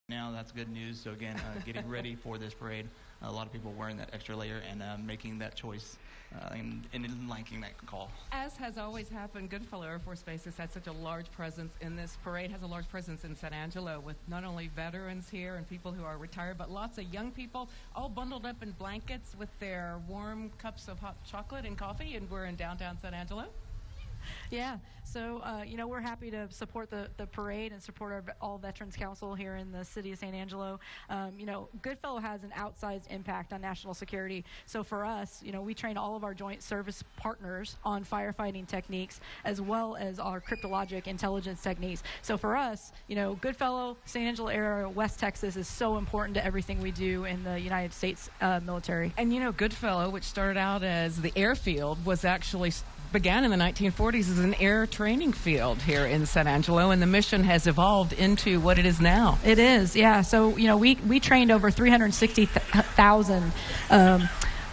Now that's good news. So again, getting ready for this parade, a lot of people wearing that extra layer and making that choice and liking that call. As has always happened, Goodfellow Air Force Base has had such a large presence in this parade, has a large presence in San Angelo with not only veterans here and people who are retired, but lots of young people all bundled up in blankets with their warm cups of hot chocolate and coffee, and we're in downtown San Angelo. Yeah, so we're happy to support the parade and support our All Veterans Council here in the city of San Angelo. Goodfellow has an outsized impact on national security. So for us, we train all of our joint service partners on firefighting techniques as well as our cryptologic intelligence techniques. So for us, Goodfellow, San Angelo area, West Texas is so important to everything we do in the United States military. And Goodfellow, which started out as the airfield, began in the 1940s as an air training field here in San Angelo, and the mission has evolved into what it is now. It is, yeah. So, we trained over 360,000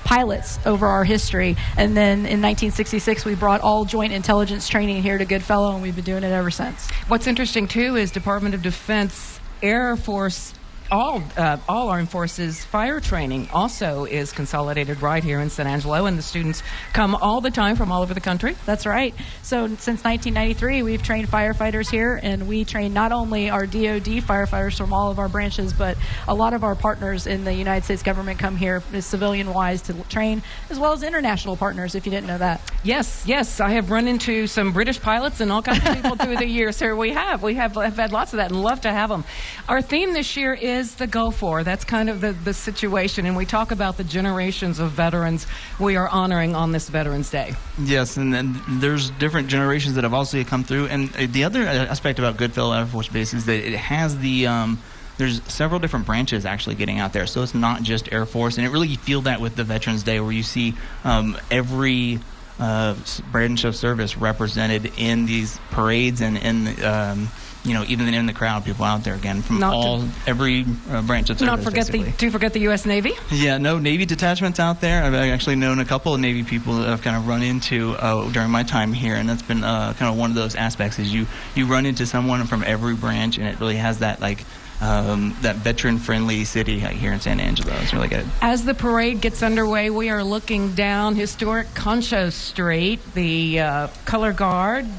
pilots over our history, and then in 1966 we brought all joint intelligence training here to Goodfellow, and we've been doing it ever since. What's interesting, too, is Department of Defense, Air Force, all armed forces fire training also is consolidated right here in San Angelo, and the students come all the time from all over the country. That's right. So since 1993, we've trained firefighters here, and we train not only our DoD firefighters from all of our branches, but a lot of our partners in the United States government come here civilian-wise to train, as well as international partners, if you didn't know that. Yes. I have run into some British pilots and all kinds of people through the years. Here we have had lots of that and love to have them. Our theme this year is the Gulf War. That's kind of the situation, and we talk about the generations of veterans we are honoring on this Veterans Day. Yes, and then there's different generations that have also come through, and the other aspect about Goodfellow Air Force Base is that it has there's several different branches actually getting out there, so it's not just Air Force, and you feel that with the Veterans Day, where you see every branch of service represented in these parades and in even in the crowd, people out there again from every branch of service. To forget the U.S. Navy. Yeah, no Navy detachments out there. I've actually known a couple of Navy people that I've kind of run into during my time here, and that's been kind of one of those aspects. Is you run into someone from every branch, and it really has that that veteran-friendly city here in San Angelo. It's really good. As the parade gets underway, we are looking down historic Concho Street. The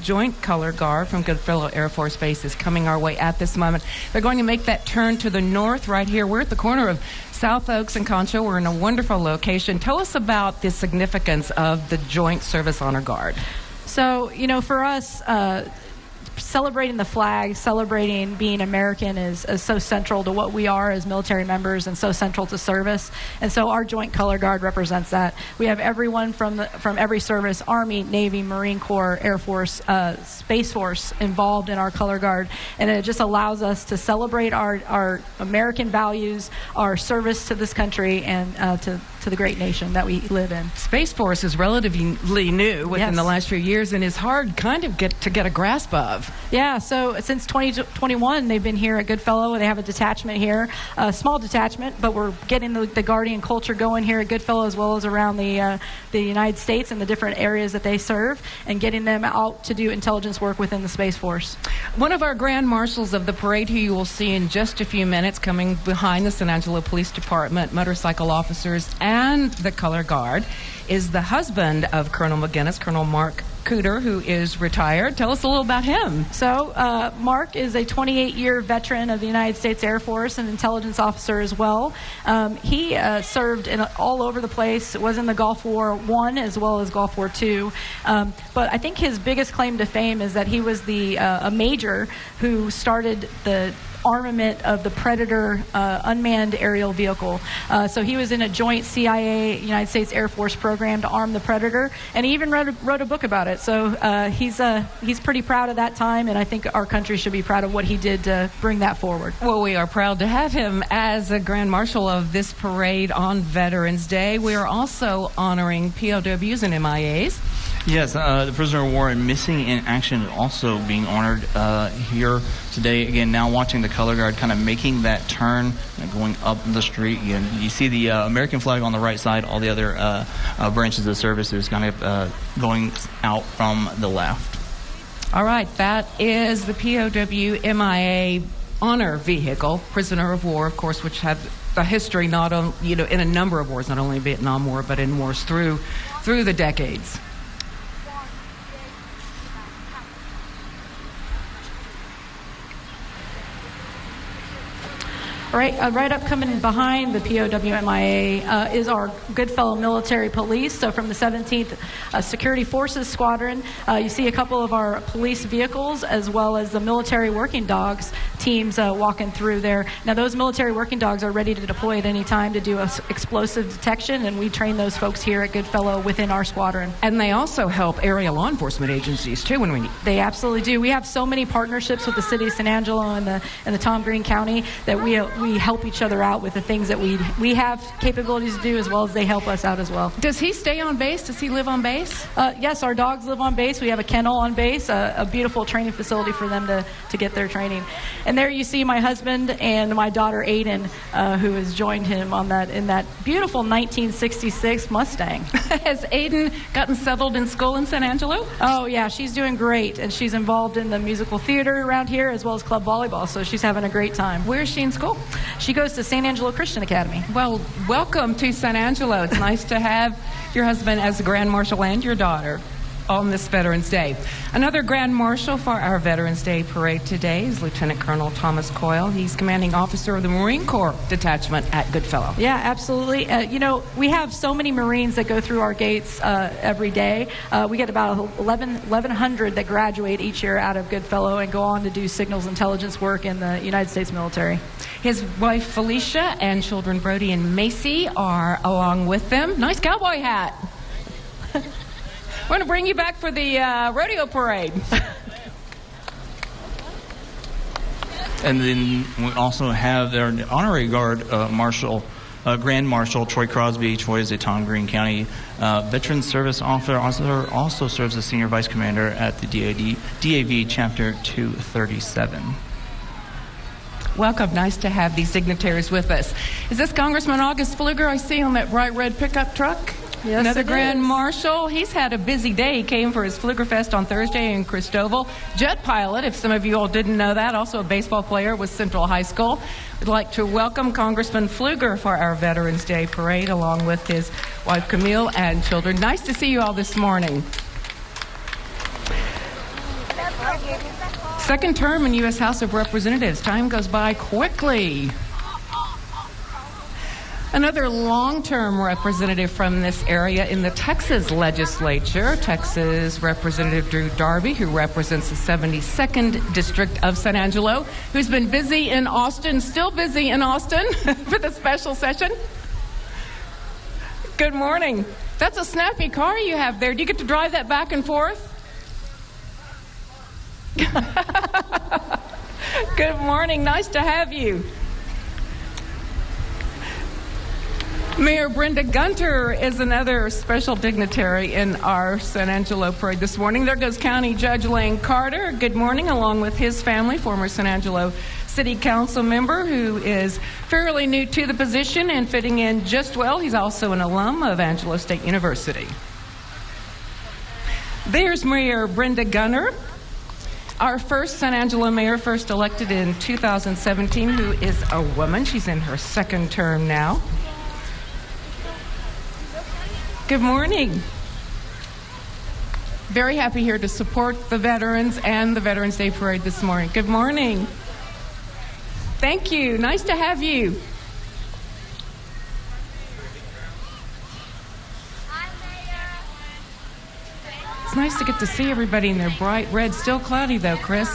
Joint Color Guard from Goodfellow Air Force Base is coming our way at this moment. They're going to make that turn to the north right here. We're at the corner of South Oaks and Concho. We're in a wonderful location. Tell us about the significance of the Joint Service Honor Guard. So, for us, celebrating the flag, celebrating being American is so central to what we are as military members and so central to service. And so our Joint Color Guard represents that. We have everyone from every service, Army, Navy, Marine Corps, Air Force, Space Force involved in our Color Guard. And it just allows us to celebrate our American values, our service to this country, and to the great nation that we live in. Space Force is relatively new within the last few years and is hard to get a grasp of. Yeah, so since 2021, they've been here at Goodfellow. They have a detachment here, a small detachment, but we're getting the Guardian culture going here at Goodfellow as well as around the United States and the different areas that they serve, and getting them out to do intelligence work within the Space Force. One of our grand marshals of the parade, who you will see in just a few minutes, coming behind the San Angelo Police Department, motorcycle officers, and the Color Guard, is the husband of Colonel McGinnis, Colonel Mark Cooter, who is retired. Tell us a little about him. So Mark is a 28-year veteran of the United States Air Force, and intelligence officer as well. He served all over the place, was in the Gulf War I as well as Gulf War II. But I think his biggest claim to fame is that he was a major who started the armament of the Predator unmanned aerial vehicle. So he was in a joint CIA United States Air Force program to arm the Predator, and he even wrote a book about it. So he's pretty proud of that time, and I think our country should be proud of what he did to bring that forward. Well, we are proud to have him as a Grand Marshal of this parade on Veterans Day. We are also honoring POWs and MIAs. Yes, the prisoner of war and missing in action also being honored here today. Again, now watching the Color Guard kind of making that turn, going up the street. You see the American flag on the right side, all the other branches of services kind of going out from the left. All right, that is the POW MIA honor vehicle, prisoner of war, of course, which had a history not on, in a number of wars, not only Vietnam War, but in wars through the decades. Right up coming behind the POWMIA is our Goodfellow Military Police. So from the 17th Security Forces Squadron, you see a couple of our police vehicles as well as the military working dogs teams walking through there. Now those military working dogs are ready to deploy at any time to do explosive detection, and we train those folks here at Goodfellow within our squadron. And they also help area law enforcement agencies too when we need. They absolutely do. We have so many partnerships with the city of San Angelo and the Tom Green County that we help each other out with the things that we have capabilities to do, as well as they help us out as well. Does he stay on base? Does he live on base? Yes, our dogs live on base. We have a kennel on base, a beautiful training facility for them to get their training. And there you see my husband and my daughter Aiden, who has joined him in that beautiful 1966 Mustang. Has Aiden gotten settled in school in San Angelo? Oh yeah, she's doing great, and she's involved in the musical theater around here as well as club volleyball, so she's having a great time. Where is she in school? She goes to San Angelo Christian Academy. Well, welcome to San Angelo. It's nice to have your husband as the Grand Marshal and your daughter on this Veterans Day. Another Grand Marshal for our Veterans Day parade today is Lieutenant Colonel Thomas Coyle. He's commanding officer of the Marine Corps detachment at Goodfellow. Yeah, absolutely. We have so many Marines that go through our gates every day. We get about 1,100 that graduate each year out of Goodfellow and go on to do signals intelligence work in the United States military. His wife Felicia and children Brody and Macy are along with them. Nice cowboy hat. We're going to bring you back for the rodeo parade. And then we also have their honorary guard Marshal, Grand Marshal Troy Crosby. Troy is a Tom Green County Veteran Service Officer, also serves as Senior Vice Commander at the DAV Chapter 237. Welcome. Nice to have these dignitaries with us. Is this Congressman August Pfluger I see on that bright red pickup truck? Yes, another Grand is. Marshal. He's had a busy day. He came for his Pflugerfest on Thursday in Christoval. Jet pilot, if some of you all didn't know that. Also a baseball player with Central High School. We'd like to welcome Congressman Pfluger for our Veterans Day parade, along with his wife Camille and children. Nice to see you all this morning. Second term in U.S. House of Representatives. Time goes by quickly. Another long-term representative from this area in the Texas legislature, Texas Representative Drew Darby, who represents the 72nd District of San Angelo, who's been busy in Austin, still busy in Austin for the special session. Good morning. That's a snappy car you have there. Do you get to drive that back and forth? Good morning. Nice to have you. Mayor Brenda Gunter is another special dignitary in our San Angelo parade this morning. There goes County Judge Lane Carter. Good morning, along with his family, former San Angelo City Council member who is fairly new to the position and fitting in just well. He's also an alum of Angelo State University. There's Mayor Brenda Gunter, our first San Angelo mayor, first elected in 2017, who is a woman. She's in her second term now. Good morning. Very happy here to support the veterans and the Veterans Day Parade this morning. Good morning. Thank you. Nice to have you. It's nice to get to see everybody in their bright red. Still cloudy though, Chris.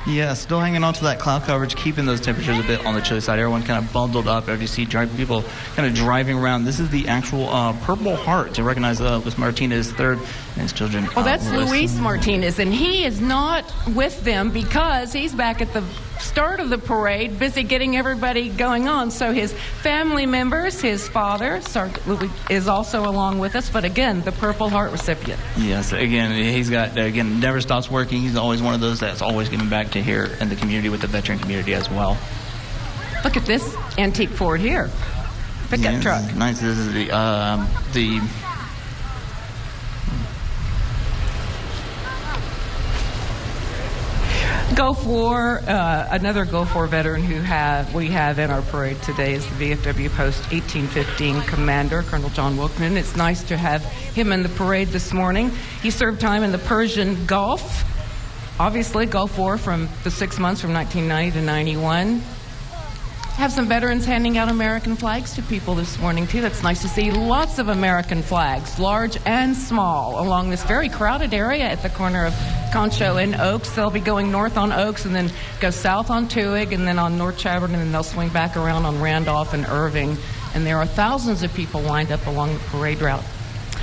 Yeah, still hanging on to that cloud coverage, keeping those temperatures a bit on the chilly side. Everyone kind of bundled up. As you see people kind of driving around. This is the actual Purple Heart to recognize Luis Martinez III and his children. Well, that's Luis Martinez, and he is not with them because he's back at the start of the parade, busy getting everybody going on. So his family members, his father, is also along with us. But again, the Purple Heart recipient. Yes, again, he's got, never stops working. He's always one of those that's always giving back to here in the community with the veteran community as well. Look at this antique Ford here. Pickup truck. Nice. This is the Gulf War, another Gulf War veteran we have in our parade today is the VFW Post 1815 Commander, Colonel John Wilkman. It's nice to have him in the parade this morning. He served time in the Persian Gulf, obviously Gulf War from the 6 months from 1990 to 91. Have some veterans handing out American flags to people this morning, too. That's nice to see. Lots of American flags, large and small, along this very crowded area at the corner of Concho and Oaks. They'll be going north on Oaks and then go south on Tuig and then on North Chadbourne, and then they'll swing back around on Randolph and Irving. And there are thousands of people lined up along the parade route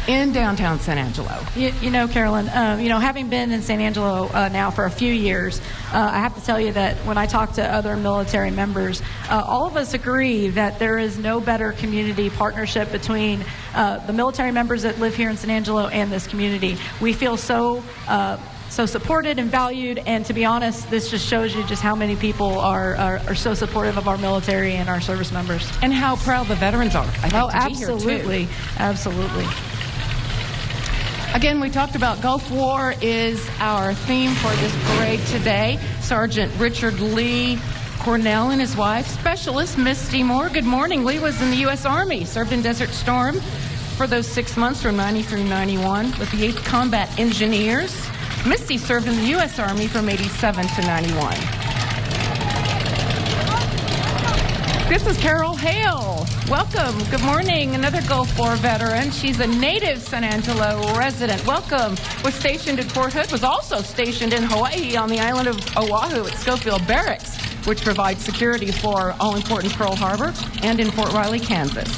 in downtown San Angelo. You know, Carolyn, having been in San Angelo now for a few years, I have to tell you that when I talk to other military members, all of us agree that there is no better community partnership between the military members that live here in San Angelo and this community. We feel so supported and valued, and to be honest, this just shows you just how many people are so supportive of our military and our service members. And how proud the veterans are. Absolutely. Absolutely. Again, we talked about Gulf War is our theme for this parade today. Sergeant Richard Lee Cornell and his wife, Specialist Misty Moore. Good morning. Lee was in the U.S. Army, served in Desert Storm for those 6 months from 90 through 91 with the 8th Combat Engineers. Misty served in the U.S. Army from 87 to 91. This is Carol Hale. Welcome. Good morning. Another Gulf War veteran. She's a native San Angelo resident. Welcome. Was stationed at Fort Hood. Was also stationed in Hawaii on the island of Oahu at Schofield Barracks, which provides security for all-important Pearl Harbor, and in Fort Riley, Kansas.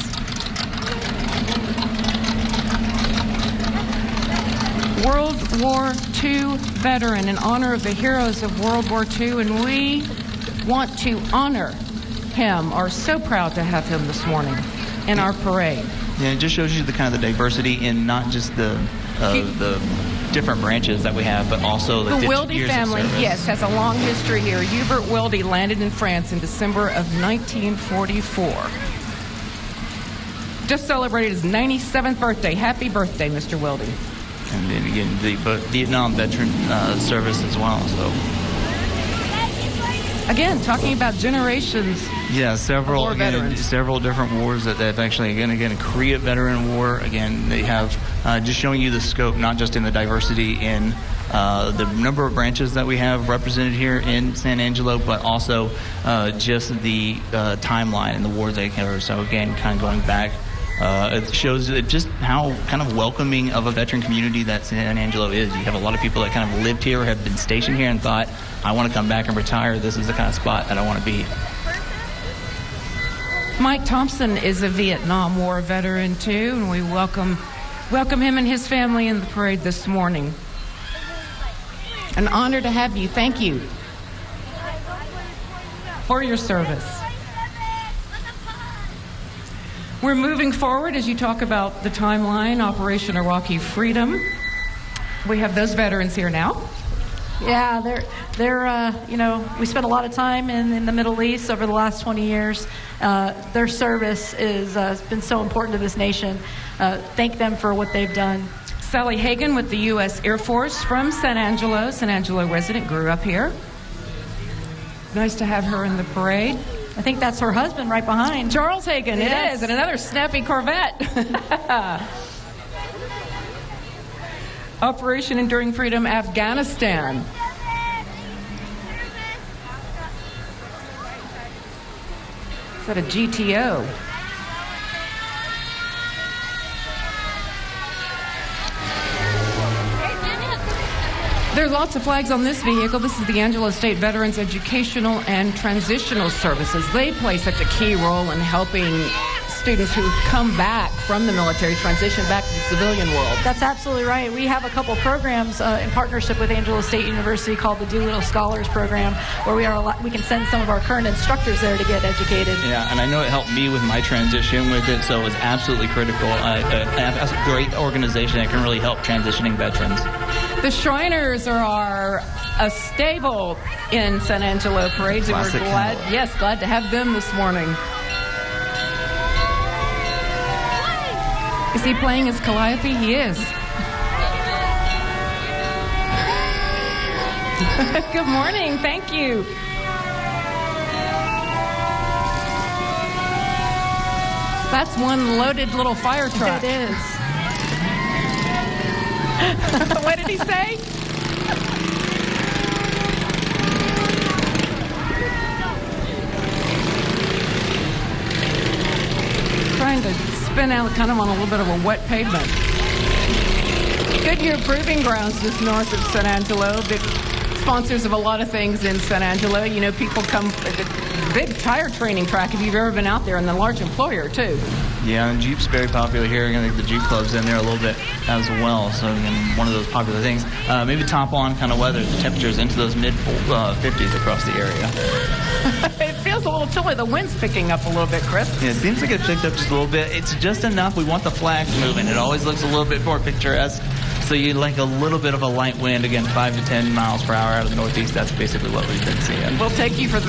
World War II veteran in honor of the heroes of World War II, and we want to honor him. Are so proud to have him this morning in our parade. Yeah, it just shows you the kind of the diversity in not just the different branches that we have, but also the Wilde years family. Of service. Yes, has a long history here. Hubert Wilde landed in France in December of 1944. Just celebrated his 97th birthday. Happy birthday, Mr. Wilde. And then again, the Vietnam veteran service as well. So. Again, talking about generations. Yeah, several different wars that have actually again a Korea veteran war. Again, they have just showing you the scope, not just in the diversity in the number of branches that we have represented here in San Angelo, but also just the timeline and the wars they cover. So again, kind of going back. It shows just how kind of welcoming of a veteran community that San Angelo is. You have a lot of people that kind of lived here, have been stationed here, and thought, I want to come back and retire. This is the kind of spot that I want to be. Mike Thompson is a Vietnam War veteran, too, and we welcome him and his family in the parade this morning. An honor to have you. Thank you for your service. We're moving forward as you talk about the timeline, Operation Iraqi Freedom. We have those veterans here now. Yeah, we spent a lot of time in the Middle East over the last 20 years. Their service has been so important to this nation. Thank them for what they've done. Sally Hagan with the U.S. Air Force from San Angelo resident, grew up here. Nice to have her in the parade. I think that's her husband right behind. Charles Hagan, yes. It is, and another snappy Corvette. Operation Enduring Freedom, Afghanistan. Is that a GTO? There are lots of flags on this vehicle. This is the Angelo State Veterans Educational and Transitional Services. They play such a key role in helping students who come back from the military transition back to the civilian world. That's absolutely right. We have a couple programs in partnership with Angelo State University called the Doolittle Scholars Program, where we can send some of our current instructors there to get educated. Yeah, and I know it helped me with my transition with it, so it was absolutely critical. That's a great organization that can really help transitioning veterans. The Shriners are a stable in San Angelo parades, and we're glad to have them this morning. Is he playing as Calliope? He is. Good morning. Thank you. That's one loaded little fire truck. It is. What did he say? Trying to spin out kind of on a little bit of a wet pavement. Goodyear Proving Grounds just north of San Angelo. Big sponsors of a lot of things in San Angelo. You know, people come, big tire training track if you've ever been out there, and a large employer too. Yeah, and Jeep's very popular here. I think the Jeep Club's in there a little bit as well. So again, one of those popular things. Maybe top on kind of weather. The temperatures into those mid 50s across the area. It feels a little chilly. The wind's picking up a little bit, Chris. Yeah, it seems like it's picked up just a little bit. It's just enough. We want the flags moving. It always looks a little bit more picturesque. So you'd like a little bit of a light wind, again, 5 to 10 miles per hour out of the northeast. That's basically what we've been seeing. Well, thank you for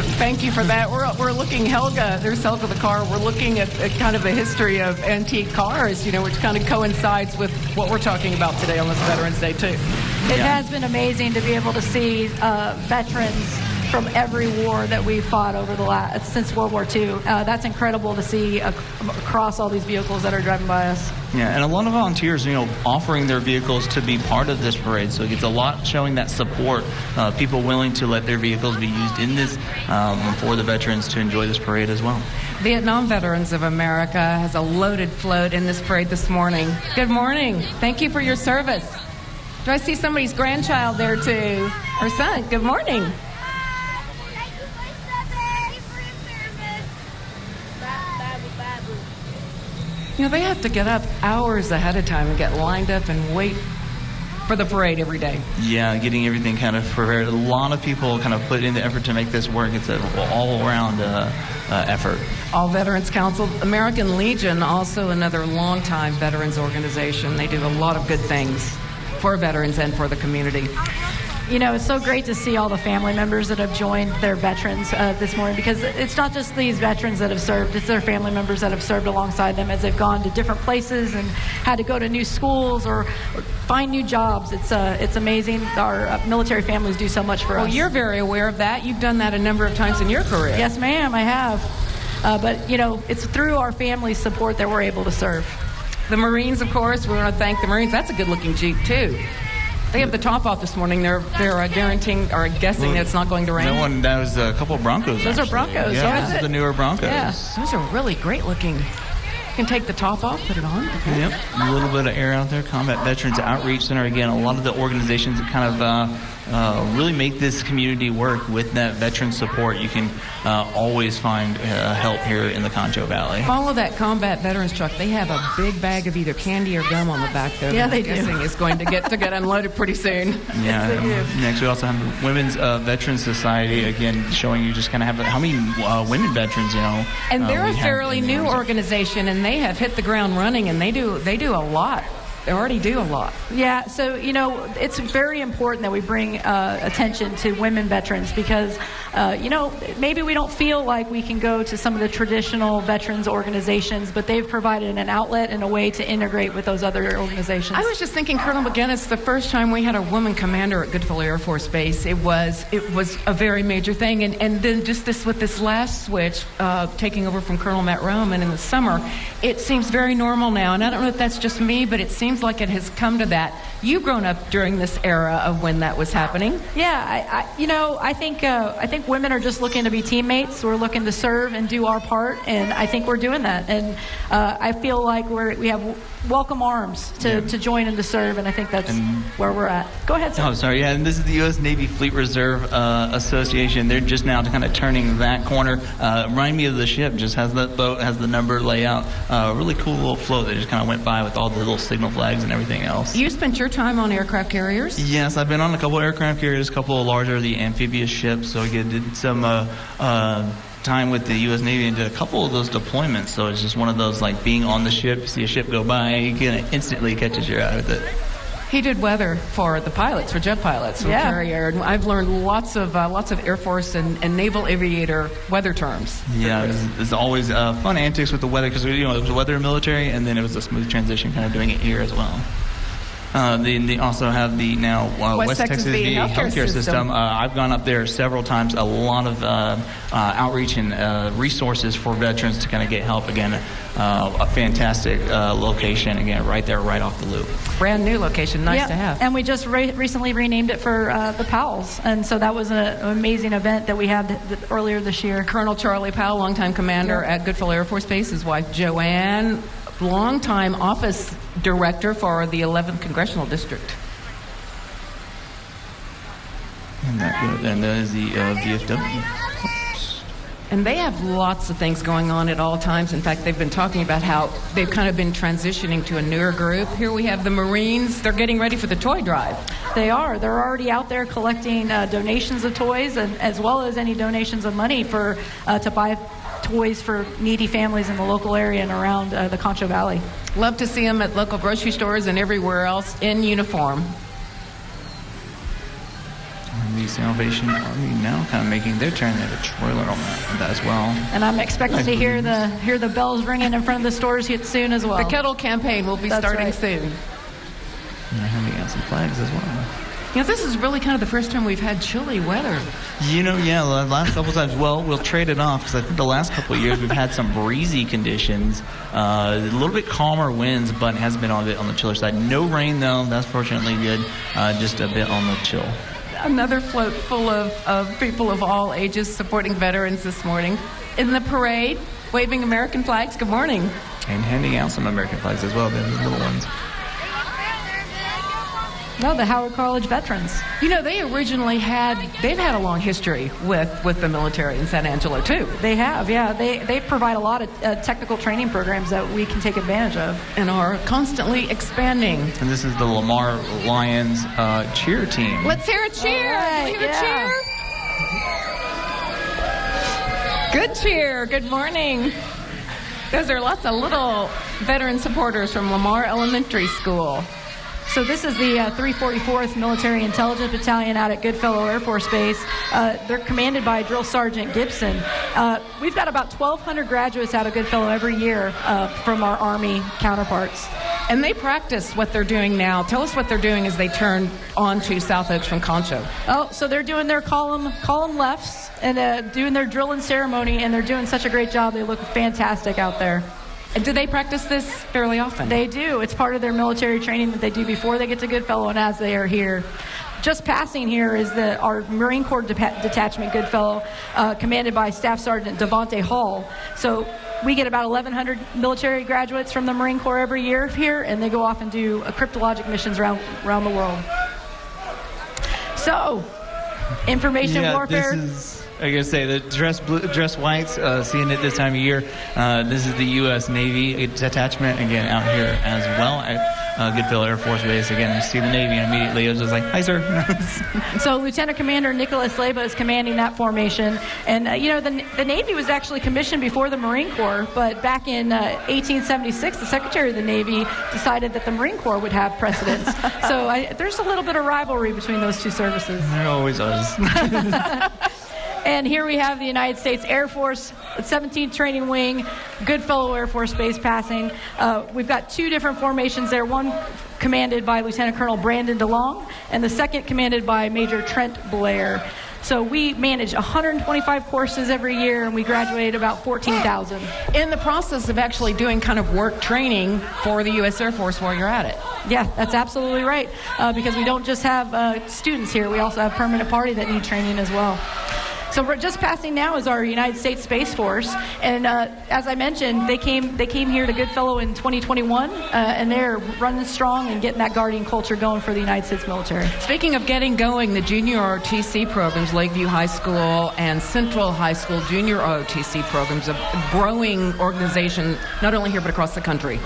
that. We're looking, Helga, there's Helga the car. We're looking at kind of a history of antique cars, you know, which kind of coincides with what we're talking about today on this Veterans Day, too. It has been amazing to be able to see veterans from every war that we've fought over since World War II. That's incredible to see across all these vehicles that are driving by us. Yeah, and a lot of volunteers, you know, offering their vehicles to be part of this parade. So it gets a lot showing that support. People willing to let their vehicles be used in this for the veterans to enjoy this parade as well. Vietnam Veterans of America has a loaded float in this parade this morning. Good morning. Thank you for your service. Do I see somebody's grandchild there too? Her son. Good morning. You know, they have to get up hours ahead of time and get lined up and wait for the parade every day. Yeah, getting everything kind of prepared. A lot of people kind of put in the effort to make this work. It's an all-around effort. All Veterans Council. American Legion, also another longtime veterans organization. They do a lot of good things for veterans and for the community. You know, it's so great to see all the family members that have joined their veterans this morning, because it's not just these veterans that have served, it's their family members that have served alongside them as they've gone to different places and had to go to new schools or find new jobs. It's amazing. Our military families do so much for us. Well, you're very aware of that. You've done that a number of times in your career. Yes, ma'am, I have. But, you know, it's through our family's support that we're able to serve. The Marines, of course, we want to thank the Marines. That's a good-looking Jeep, too. They have the top off this morning. They're guaranteeing or guessing that it's not going to rain. That was a couple of Broncos. Those are Broncos. Yeah, those are the newer Broncos. Yeah, those are really great looking. You can take the top off, put it on. Okay. Yep, a little bit of air out there. Combat Veterans Outreach Center. Again, a lot of the organizations that kind of really make this community work with that veteran support. You can always find help here in the Concho Valley. Follow that Combat Veterans truck. They have a big bag of either candy or gum on the back there. Yeah, they do. I'm guessing it's going to get unloaded pretty soon. Yeah. Next, we also have the Women's Veterans Society. Again, showing you just kind of how many women veterans, you know. And they're a fairly new organization, and they have hit the ground running, and they do a lot. They already do a lot. Yeah, so, you know, it's very important that we bring attention to women veterans because, you know, maybe we don't feel like we can go to some of the traditional veterans organizations, but they've provided an outlet and a way to integrate with those other organizations. I was just thinking, Colonel McGinnis, the first time we had a woman commander at Goodfellow Air Force Base, it was a very major thing. And then just with this last switch, taking over from Colonel Matt Roman in the summer, it seems very normal now. And I don't know if that's just me, but it seems like it has come to that. You've grown up during this era of when that was happening. Yeah, I think women are just looking to be teammates. We're looking to serve and do our part, and I think we're doing that. And I feel like we have welcome arms to join and to serve, and I think that's where we're at. Go ahead, sir. Oh, sorry. Yeah, and this is the U.S. Navy Fleet Reserve Association. They're just now kind of turning that corner. Remind me of the ship. Just has that boat, has the number layout. Really cool little float that just kind of went by with all the little signal flags and everything else. You spent your time on aircraft carriers? Yes, I've been on a couple of aircraft carriers, a couple of larger, the amphibious ships. So I did some time with the U.S. Navy and did a couple of those deployments. So it's just one of those, like being on the ship, see a ship go by, you can instantly catches your eye with it. He did weather for the pilots, for jet pilots, with carrier. And I've learned lots of Air Force and naval aviator weather terms. Yeah, there's always fun antics with the weather because it was weather and military, and then it was a smooth transition, kind of doing it here as well. They also have the now West Texas VA healthcare system. I've gone up there several times. A lot of outreach and resources for veterans to kind of get help. Again, a fantastic location. Again, right there, right off the loop. Brand new location, nice to have. And we just recently renamed it for the Powells, and so that was an amazing event that we had earlier this year. Colonel Charlie Powell, longtime commander at Goodfellow Air Force Base, his wife Joanne, longtime office director for the 11th Congressional District. And that is the VFW. And they have lots of things going on at all times. In fact, they've been talking about how they've kind of been transitioning to a newer group. Here we have the Marines. They're getting ready for the toy drive. They are. They're already out there collecting donations of toys, and as well as any donations of money for to buy toys for needy families in the local area and around the Concho Valley. Love to see them at local grocery stores and everywhere else in uniform. And the Salvation Army now kind of making their turn at a trailer on that as well. And I'm expecting to hear the bells ringing in front of the stores soon as well. The kettle campaign will be starting soon. And they're handing out some flags as well. You know, this is really kind of the first time we've had chilly weather. You know, yeah, the last couple times, well, we'll trade it off because I think the last couple of years we've had some breezy conditions, a little bit calmer winds, but it has been a bit on the chiller side. No rain, though. That's fortunately good. Just a bit on the chill. Another float full of people of all ages supporting veterans this morning. In the parade, waving American flags. Good morning. And handing out some American flags as well, those little ones. No, the Howard College veterans. You know, they've had a long history with the military in San Angelo, too. They have, yeah. They provide a lot of technical training programs that we can take advantage of. And are constantly expanding. And this is the Lamar Lions cheer team. Let's hear a cheer. Right, Can we hear a cheer? Good cheer. Good morning. Those are lots of little veteran supporters from Lamar Elementary School. So this is the 344th Military Intelligence Battalion out at Goodfellow Air Force Base. They're commanded by Drill Sergeant Gibson. We've got about 1,200 graduates out of Goodfellow every year from our Army counterparts. And they practice what they're doing now. Tell us what they're doing as they turn on to South Oaks from Concho. Oh, so they're doing their column lefts and doing their drilling ceremony, and they're doing such a great job. They look fantastic out there. And do they practice this fairly often? They do. It's part of their military training that they do before they get to Goodfellow and as they are here. Just passing here is our Marine Corps detachment, Goodfellow, commanded by Staff Sergeant Devontae Hall. So we get about 1,100 military graduates from the Marine Corps every year here, and they go off and do cryptologic missions around the world. So, information warfare. I gotta say, the dress whites, seeing it this time of year. This is the U.S. Navy detachment, again, out here as well at Goodfellow Air Force Base. Again, you see the Navy, and immediately I was just like, hi, sir. So Lieutenant Commander Nicholas Leyba is commanding that formation. And, the Navy was actually commissioned before the Marine Corps, but back in 1876, the Secretary of the Navy decided that the Marine Corps would have precedence. So there's a little bit of rivalry between those two services. There always is. And here we have the United States Air Force, 17th Training Wing, Goodfellow Air Force Base passing. We've got two different formations there, one commanded by Lieutenant Colonel Brandon DeLong, and the second commanded by Major Trent Blair. So we manage 125 courses every year, and we graduate about 14,000. In the process of actually doing kind of work training for the U.S. Air Force while you're at it. Yeah, that's absolutely right, because we don't just have students here. We also have permanent party that need training as well. So we're just passing now is our United States Space Force, and as I mentioned, they came here to Goodfellow in 2021, and they're running strong and getting that Guardian culture going for the United States military. Speaking of getting going, the junior ROTC programs, Lakeview High School and Central High School junior ROTC programs, a growing organization not only here but across the country.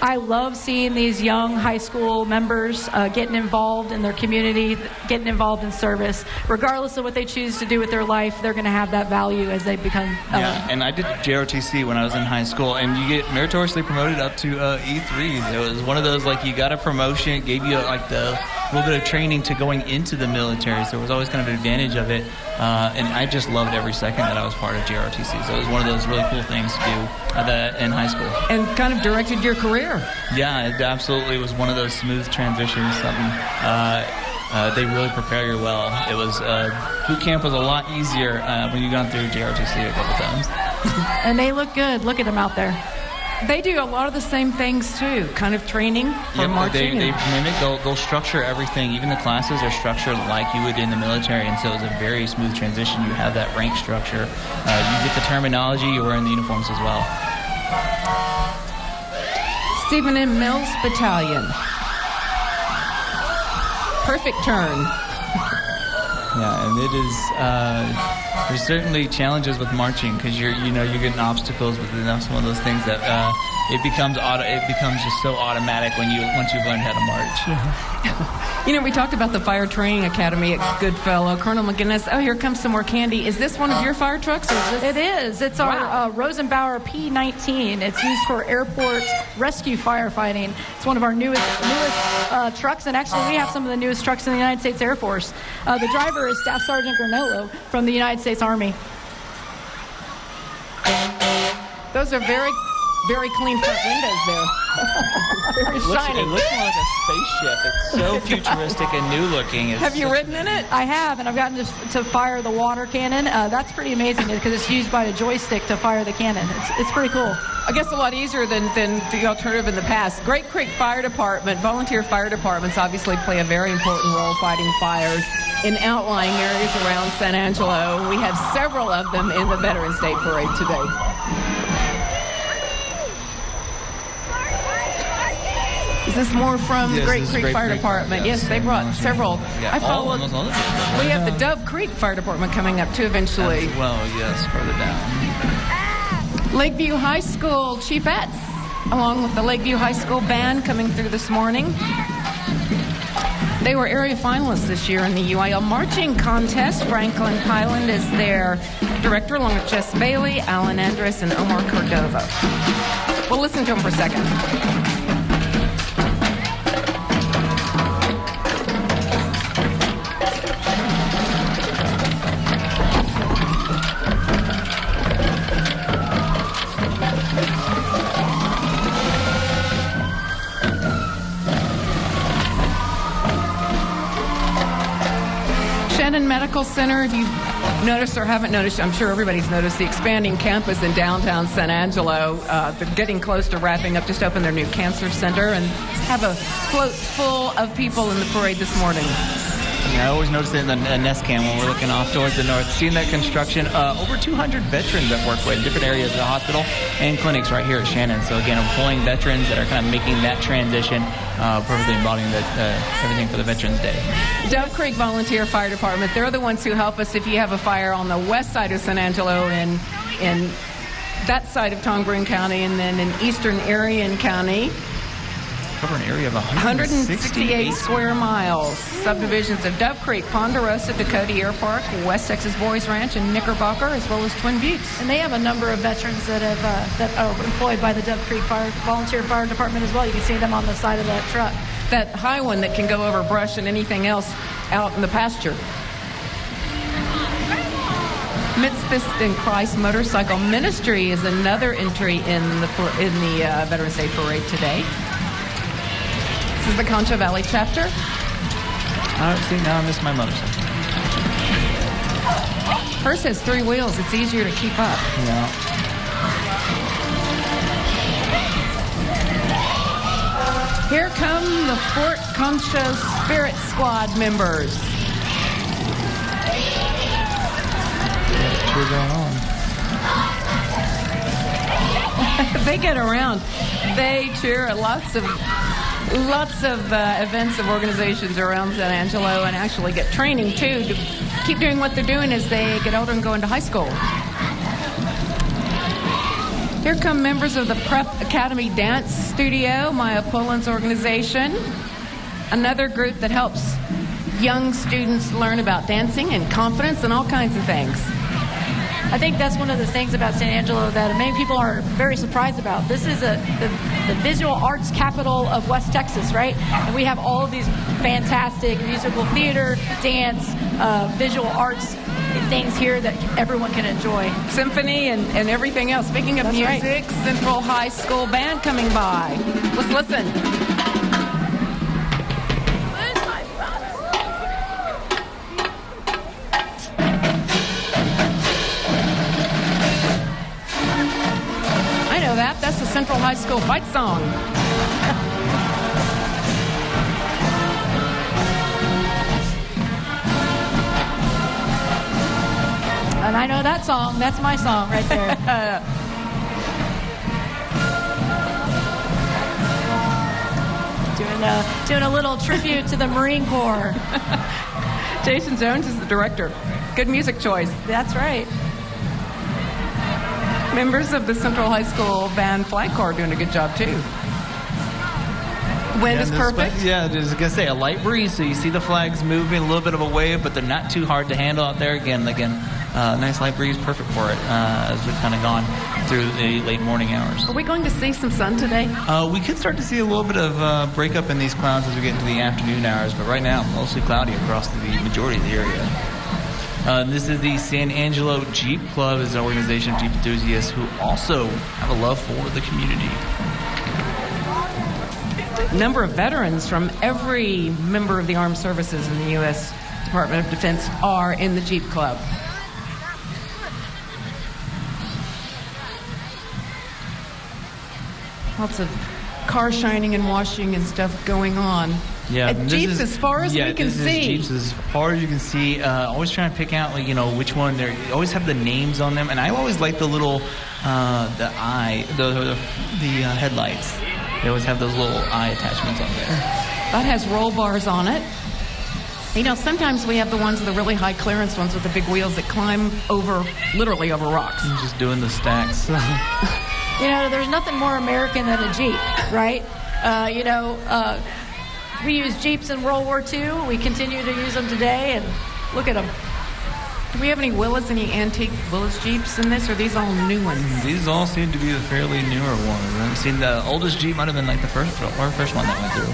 I love seeing these young high school members getting involved in their community, getting involved in service. Regardless of what they choose to do with their life, they're going to have that value as they become... yeah, and I did JROTC when I was in high school, and you get meritoriously promoted up to E3s. It was one of those, like, you got a promotion, it gave you, like, the little bit of training to going into the military, so there was always kind of an advantage of it. And I just loved every second that I was part of JROTC. So it was one of those really cool things to do in high school. And kind of directed your career. Yeah, it absolutely was one of those smooth transitions. They really prepare you well. It was boot camp was a lot easier when you've gone through JROTC a couple times. And they look good. Look at them out there. They do a lot of the same things too, kind of training for marching. They mimic. They'll structure everything. Even the classes are structured like you would in the military, and so it's a very smooth transition. You have that rank structure. You get the terminology. You're wearing the uniforms as well. Stephen M. Mills Battalion. Perfect turn. Yeah, and it is. There's certainly challenges with marching because you're getting obstacles, but that's one of those things that it becomes just so automatic once you've learned how to march. You know, we talked about the Fire Training Academy at Goodfellow. Colonel McGinnis, oh, here comes some more candy. Is this one of your fire trucks? Or is this... It is. It's our Rosenbauer P-19. It's used for airport rescue firefighting. It's one of our newest trucks, and actually we have some of the newest trucks in the United States Air Force. The driver is Staff Sergeant Granolo from the United States Army. Those are very, very clean front windows there. Very shiny. It looks more like a spaceship. It's so futuristic and new looking. Have you ridden in it? I have, and I've gotten to fire the water cannon. That's pretty amazing because it's used by a joystick to fire the cannon. It's pretty cool. I guess a lot easier than the alternative in the past. Great Creek Fire Department, volunteer fire departments obviously play a very important role fighting fires in outlying areas around San Angelo. We have several of them in the Veterans Day Parade today. Is this more from the Great Creek Fire Department? Yes, they brought several. I followed. We have the Dove Creek Fire Department coming up too eventually. As well, yes, further down. Lakeview High School Chiefettes, along with the Lakeview High School Band coming through this morning. They were area finalists this year in the UIL Marching Contest. Franklin Highland is their director, along with Jess Bailey, Alan Andrus, and Omar Cordova. We'll listen to them for a second. Medical Center, if you've noticed or haven't noticed, I'm sure everybody's noticed the expanding campus in downtown San Angelo. They're getting close to wrapping up, just opened their new cancer center and have a float full of people in the parade this morning. Yeah, I always notice it in the nest cam when we're looking off towards the north. Seeing that construction, over 200 veterans that work with different areas of the hospital and clinics right here at Shannon. So again, employing veterans that are kind of making that transition, perfectly embodying everything for the Veterans Day. Dove Creek Volunteer Fire Department, they're the ones who help us if you have a fire on the west side of San Angelo in that side of Tongariro County, and then in eastern Arion County. Cover an area of 168 square miles. Subdivisions of Dove Creek, Ponderosa, Dakota Air Park, West Texas Boys Ranch, and Knickerbocker, as well as Twin Buttes. And they have a number of veterans that are employed by the Dove Creek Volunteer Fire Department as well. You can see them on the side of that truck. That high one that can go over brush and anything else out in the pasture. Mitzvist in Christ Motorcycle Ministry is another entry in the Veterans Day Parade today. This is the Concho Valley chapter. See, now I missed my motorcycle. Hers has 3 wheels. It's easier to keep up. Yeah. Here come the Fort Concho Spirit Squad members. What's going on? They get around. They cheer at lots of events of organizations around San Angelo, and actually get training too to keep doing what they're doing as they get older and go into high school. Here come members of the Prep Academy Dance Studio, Maya Pullen's organization, another group that helps young students learn about dancing and confidence and all kinds of things. I think that's one of the things about San Angelo that many people are very surprised about. This is the visual arts capital of West Texas, right? And we have all of these fantastic musical theater, dance, visual arts things here that everyone can enjoy. Symphony and everything else. Speaking of That's music, right. Central High School Band coming by. Let's listen. I know that. That's the Central High School fight song. And I know that song. That's my song right there. Doing a little tribute to the Marine Corps. Jason Jones is the director. Good music choice. That's right. Members of the Central High School Band Flag Corps are doing a good job, too. Wind is perfect. Yeah, I was going to say, a light breeze, so you see the flags moving, a little bit of a wave, but they're not too hard to handle out there. Again, nice light breeze, perfect for it, as we've kind of gone through the late morning hours. Are we going to see some sun today? We could start to see a little bit of breakup in these clouds as we get into the afternoon hours, but right now, mostly cloudy across the majority of the area. This is the San Angelo Jeep Club. It's an organization of Jeep enthusiasts who also have a love for the community. Number of veterans from every member of the armed services in the U.S. Department of Defense are in the Jeep Club. Lots of car shining and washing and stuff going on. Yeah, Jeeps as far as we can see. Jeeps as far as you can see. Always trying to pick out, which one. They always have the names on them, and I always like the little, the headlights. They always have those little eye attachments on there. That has roll bars on it. Sometimes we have the ones, the really high clearance ones with the big wheels that climb literally over rocks. I'm just doing the stacks. There's nothing more American than a Jeep, right? We used Jeeps in World War II. We continue to use them today, and look at them. Do we have any any antique Willis Jeeps in this, or are these all new ones? These all seem to be the fairly newer ones. I haven't seen the oldest Jeep might have been like the first one that went through.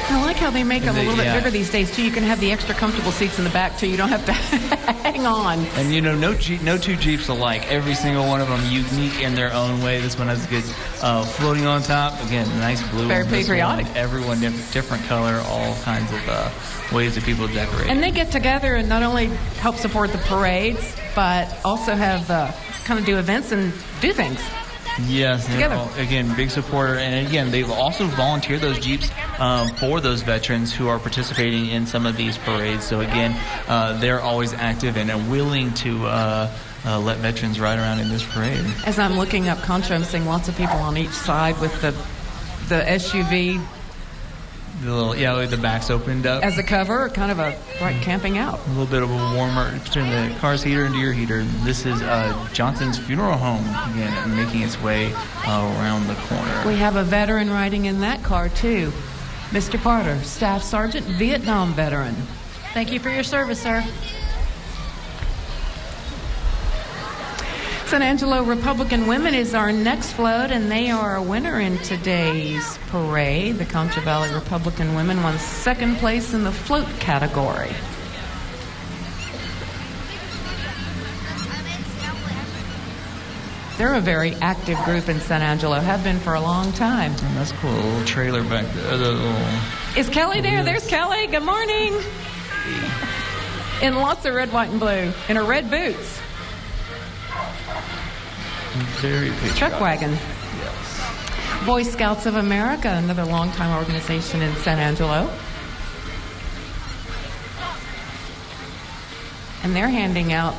I like how they make them a little bit bigger these days, too. You can have the extra comfortable seats in the back, too. You don't have to hang on. And, no two Jeeps alike. Every single one of them unique in their own way. This one has good floating on top. Again, nice blue. Very patriotic. Everyone different color, all kinds of ways that people decorate. And they get together and not only help support the parades, but also have kind of do events and do things. Yes, again, big supporter. And again, they've also volunteered those Jeeps for those veterans who are participating in some of these parades. So again, they're always active and willing to let veterans ride around in this parade. As I'm looking up Concho, I'm seeing lots of people on each side with the SUV. The back's opened up. As a cover, kind of a bright camping out. A little bit of a warmer, turn the car's heater into your heater. This is Johnson's Funeral Home, again, making its way around the corner. We have a veteran riding in that car, too. Mr. Carter, Staff Sergeant, Vietnam veteran. Thank you for your service, sir. San Angelo Republican Women is our next float, and they are a winner in today's parade. The Concho Valley Republican Women won second place in the float category. They're a very active group in San Angelo, have been for a long time. And that's cool. A little trailer back there. Is Kelly there? There's Kelly. Good morning. In lots of red, white, and blue. In her red boots. Very patriotic. Truck wagon. Yes. Boy Scouts of America, another longtime organization in San Angelo. And they're handing out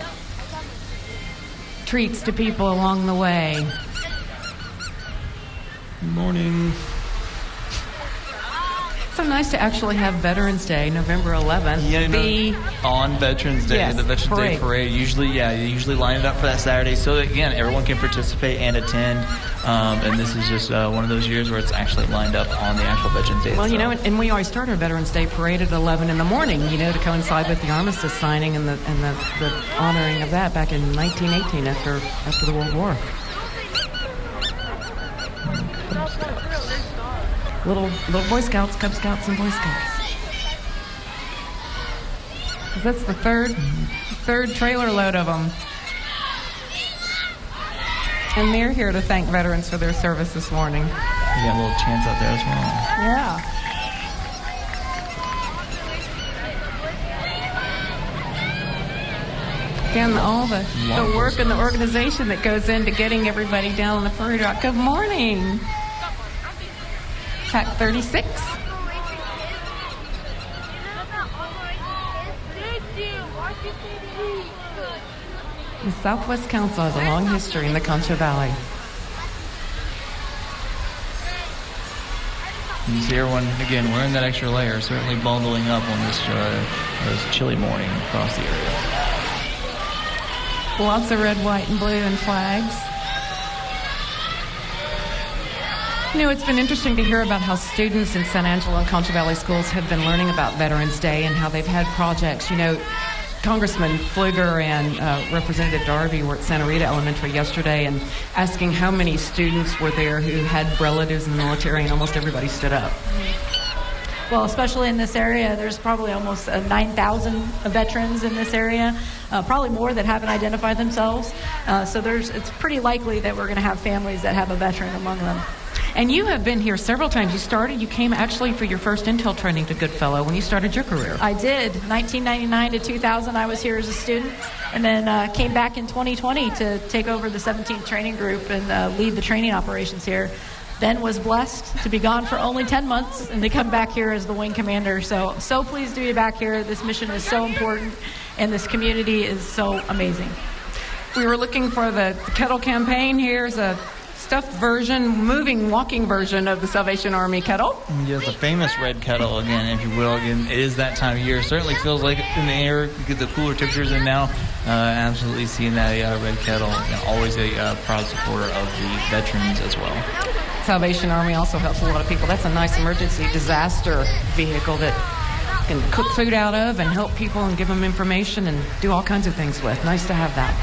treats to people along the way. Good morning. So nice to actually have Veterans Day, November 11th. On Veterans Day, yes, the Veterans Day parade. Usually line it up for that Saturday so that, again, everyone can participate and attend. And this is just one of those years where it's actually lined up on the actual Veterans Day. Well, itself. and we always start our Veterans Day parade at 11 in the morning, to coincide with the armistice signing and the honoring of that back in 1918 after the World War. Little Boy Scouts, Cub Scouts, and Boy Scouts. That's the third trailer load of them. And they're here to thank veterans for their service this morning. We got a little chance out there as well. Yeah. Again, all the work and the organization that goes into getting everybody down on the parade route. Good morning. Pack 36. The Southwest Council has a long history in the Concho Valley. You see everyone, again, wearing that extra layer, certainly bundling up on this chilly morning across the area. Lots of red, white, and blue and flags. It's been interesting to hear about how students in San Angelo and Concho Valley schools have been learning about Veterans Day and how they've had projects. Congressman Pfluger and Representative Darby were at Santa Rita Elementary yesterday and asking how many students were there who had relatives in the military, and almost everybody stood up. Well, especially in this area, there's probably almost 9,000 veterans in this area, probably more that haven't identified themselves. So it's pretty likely that we're going to have families that have a veteran among them. And you have been here several times. You came actually for your first intel training to Goodfellow when you started your career. I did. 1999 to 2000, I was here as a student, and then came back in 2020 to take over the 17th training group and lead the training operations here. Then was blessed to be gone for only 10 months and to come back here as the wing commander. So pleased to be back here. This mission is so important, and this community is so amazing. We were looking for the kettle campaign. Here's a stuffed version, walking version of the Salvation Army kettle. Yes, the famous red kettle, again, if you will. Again, it is that time of year. Certainly feels like it in the air. You get the cooler temperatures in now. Absolutely seeing that red kettle. And always a proud supporter of the veterans as well. Salvation Army also helps a lot of people. That's a nice emergency disaster vehicle that can cook food out of and help people and give them information and do all kinds of things with. Nice to have that.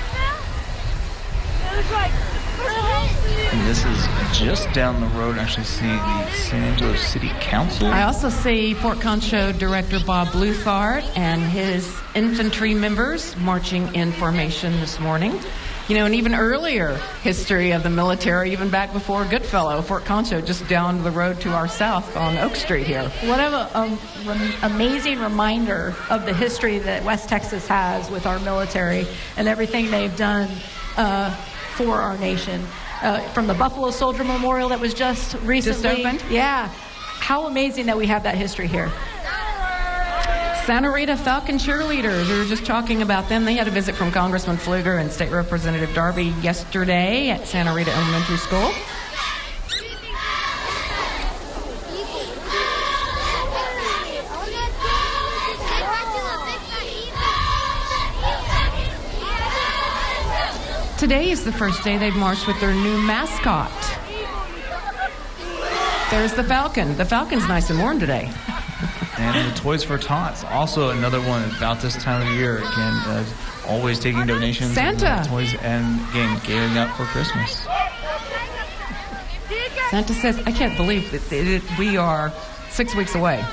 And this is just down the road, actually seeing the San Angelo City Council. I also see Fort Concho Director Bob Bluthart and his infantry members marching in formation this morning. And even earlier history of the military, even back before Goodfellow, Fort Concho, just down the road to our south on Oak Street here. What an amazing reminder of the history that West Texas has with our military and everything they've done for our nation. From the Buffalo Soldier Memorial that was just recently opened. Yeah. How amazing that we have that history here. Santa Rita Falcon cheerleaders. We were just talking about them. They had a visit from Congressman Pfluger and State Representative Darby yesterday at Santa Rita Elementary School. Today is the first day they've marched with their new mascot. There's the Falcon. The Falcon's nice and warm today. And the Toys for Tots, also another one about this time of year. Again, always taking donations. Santa. Toys, and again, gearing up for Christmas. Santa says, I can't believe that we are 6 weeks away.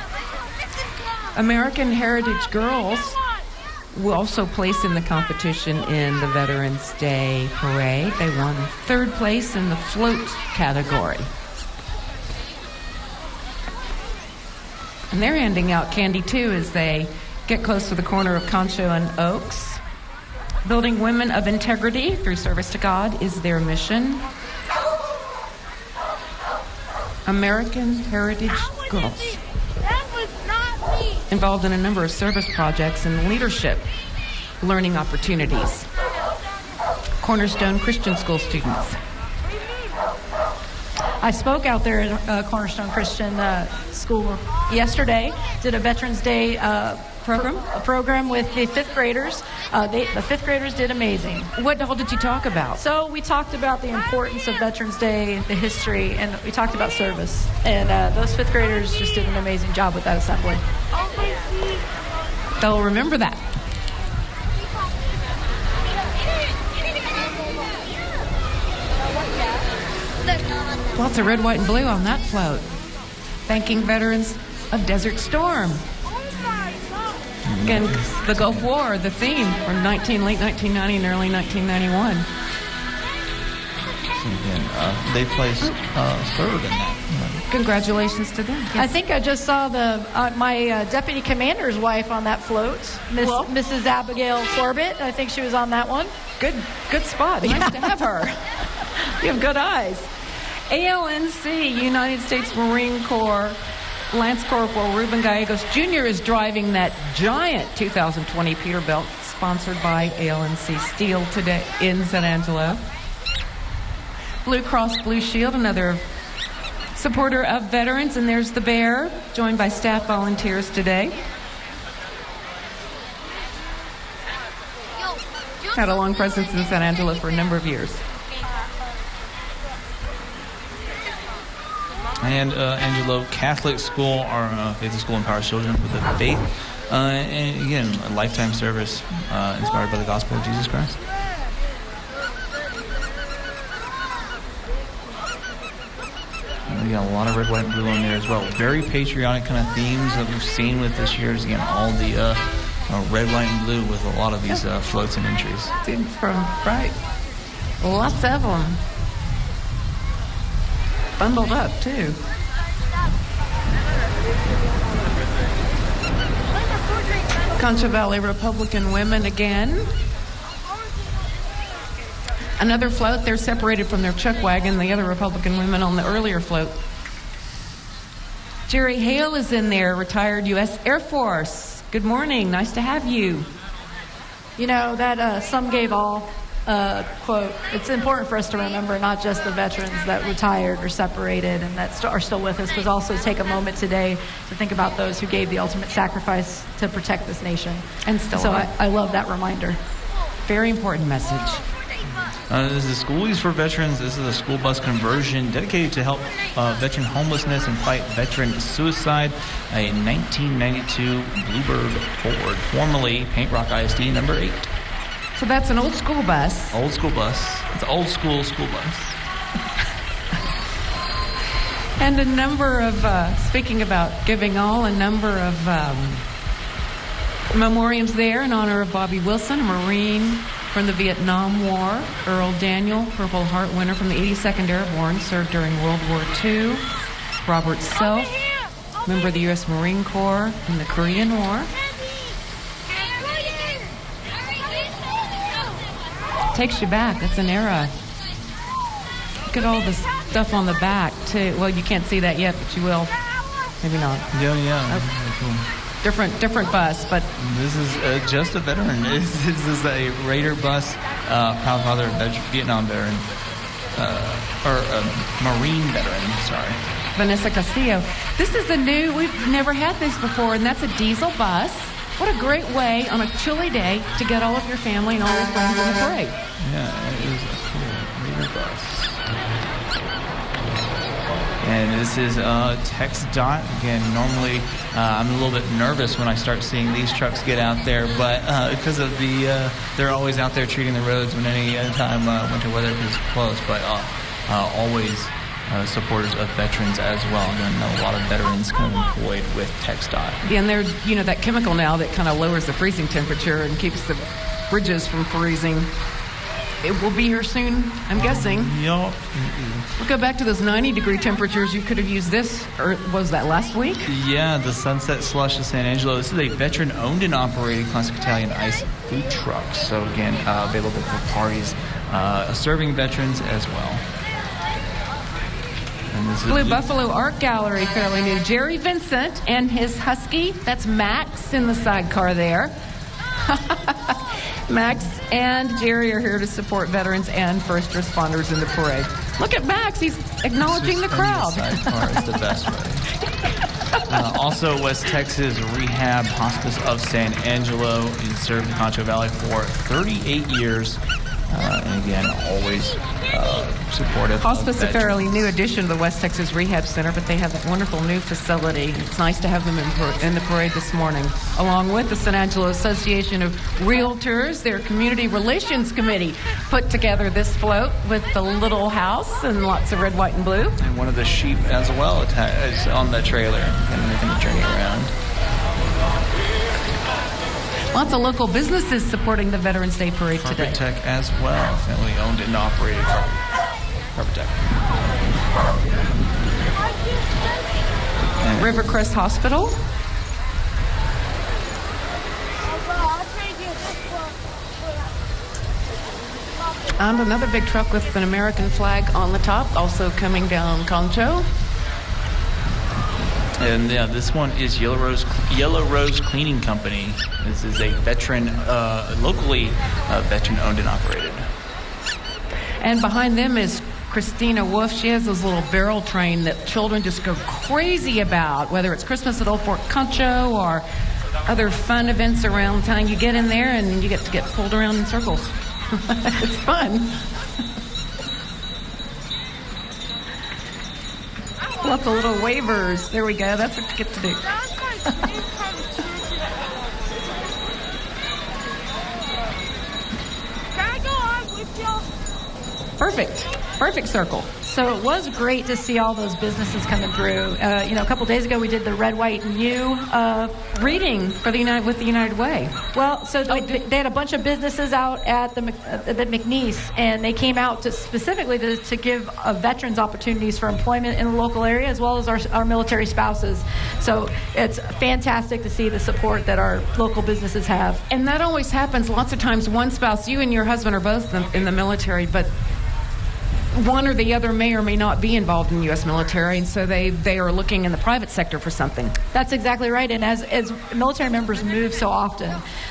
American Heritage Girls will also place in the competition in the Veterans Day Parade. They won third place in the float category. And they're handing out candy, too, as they get close to the corner of Concho and Oaks. Building women of integrity through service to God is their mission. American Heritage Girls. Involved in a number of service projects and leadership learning opportunities. Cornerstone Christian School students. I spoke out there at Cornerstone Christian School yesterday, did a Veterans Day program with the fifth graders. The fifth graders did amazing. What all did you talk about? So we talked about the importance of Veterans Day, the history, and we talked about service. And those fifth graders just did an amazing job with that assembly. They'll remember that. Lots of red, white, and blue on that float. Thanking veterans of Desert Storm. Again, the Gulf War, the theme from late 1990 and early 1991. Again, they placed third in that. Congratulations to them. Yes. I think I just saw my deputy commander's wife on that float, Mrs. Abigail Corbett. I think she was on that one. Good spot. Nice to have her. You have good eyes. ALNC, United States Marine Corps, Lance Corporal Ruben Gallegos Jr. is driving that giant 2020 Peterbilt sponsored by ALNC Steel today in San Angelo. Blue Cross Blue Shield, another supporter of veterans, and there's the Bear, joined by staff volunteers today. Had a long presence in San Angelo for a number of years. And Angelo Catholic School, our faith school empowers children with the faith. And again, a lifetime service inspired by the gospel of Jesus Christ. And we got a lot of red, white, and blue on there as well. Very patriotic kind of themes that we've seen with this year's, again, all the red, white, and blue with a lot of these floats and entries. Right. Lots of them. Bundled up, too. Concho Valley Republican women again. Another float. They're separated from their chuck wagon, the other Republican women on the earlier float. Jerry Hale is in there, retired U.S. Air Force. Good morning. Nice to have you. You know, that some gave all quote, it's important for us to remember not just the veterans that retired or separated and that are still with us, but also take a moment today to think about those who gave the ultimate sacrifice to protect this nation. And still so I love that reminder. Very important message. This is Schoolies for Veterans. This is a school bus conversion dedicated to help veteran homelessness and fight veteran suicide. A 1992 Bluebird Ford, formerly Paint Rock ISD number 8. So that's an old school bus. Old school bus. It's an old school bus. And a number of, speaking about giving all, a number of memoriams there in honor of Bobby Wilson, a Marine from the Vietnam War. Earl Daniel, Purple Heart winner from the 82nd Airborne, served during World War II. Robert Self, member of the U.S. Marine Corps in the Korean War. Takes you back. That's an era. Look at all the stuff on the back, too. Well, you can't see that yet, but you will. Maybe not. Yeah. Okay. Different bus, but... This is just a veteran. This is a Raider bus, proud father of Vietnam veteran, or Marine veteran, sorry. Vanessa Castillo. This is we've never had this before, and that's a diesel bus. What a great way on a chilly day to get all of your family and all your friends in the parade. Yeah, it is a cool Raider bus. And this is TxDOT. Again, normally I'm a little bit nervous when I start seeing these trucks get out there, but because of they're always out there treating the roads when any time winter weather is close, but always supporters of veterans as well. I know a lot of veterans kind of employed with TxDOT. Yeah, and there's that chemical now that kind of lowers the freezing temperature and keeps the bridges from freezing. It will be here soon, I'm guessing. Yup. We'll go back to those 90-degree temperatures. You could have used this, or was that last week? Yeah, the Sunset Slush of San Angelo. This is a veteran-owned and operated classic Italian ice food truck. So again, available for parties, serving veterans as well. Blue Buffalo Art Gallery, fairly new. Jerry Vincent and his husky, that's Max in the sidecar there. Max and Jerry are here to support veterans and first responders in the parade. Look at Max. He's acknowledging the crowd. Sidecar is the best way. Also, West Texas Rehab Hospice of San Angelo has served the Concho Valley for 38 years. And again, always supportive. Hospice, a fairly new addition to the West Texas Rehab Center, but they have that wonderful new facility. It's nice to have them in the parade this morning, along with the San Angelo Association of Realtors. Their Community Relations Committee put together this float with the little house and lots of red, white, and blue. And one of the sheep as well is on the trailer, and they're going to journey around. Lots of local businesses supporting the Veterans Day Parade today. Carpet Tech as well, family owned and operated Carpet Tech. And Rivercrest Hospital. And another big truck with an American flag on the top, also coming down Concho. And yeah, this one is Yellow Rose Cleaning Company. This is a veteran, locally veteran-owned and operated. And behind them is Christina Wolf. She has this little barrel train that children just go crazy about, whether it's Christmas at Old Fort Concho or other fun events around town. You get in there and you get to get pulled around in circles. It's fun. Lots of little wavers. There we go. That's what you get to do. Perfect circle. So it was great to see all those businesses coming through. A couple days ago we did the Red, White, and You reading for the United Way. Well, so they had a bunch of businesses out at the McNeese, and they came out specifically to give veterans opportunities for employment in the local area, as well as our military spouses. So it's fantastic to see the support that our local businesses have. And that always happens. Lots of times one spouse, you and your husband are both in the military, but one or the other may or may not be involved in the U.S. military, and so they are looking in the private sector for something. That's exactly right. And as military members move so often,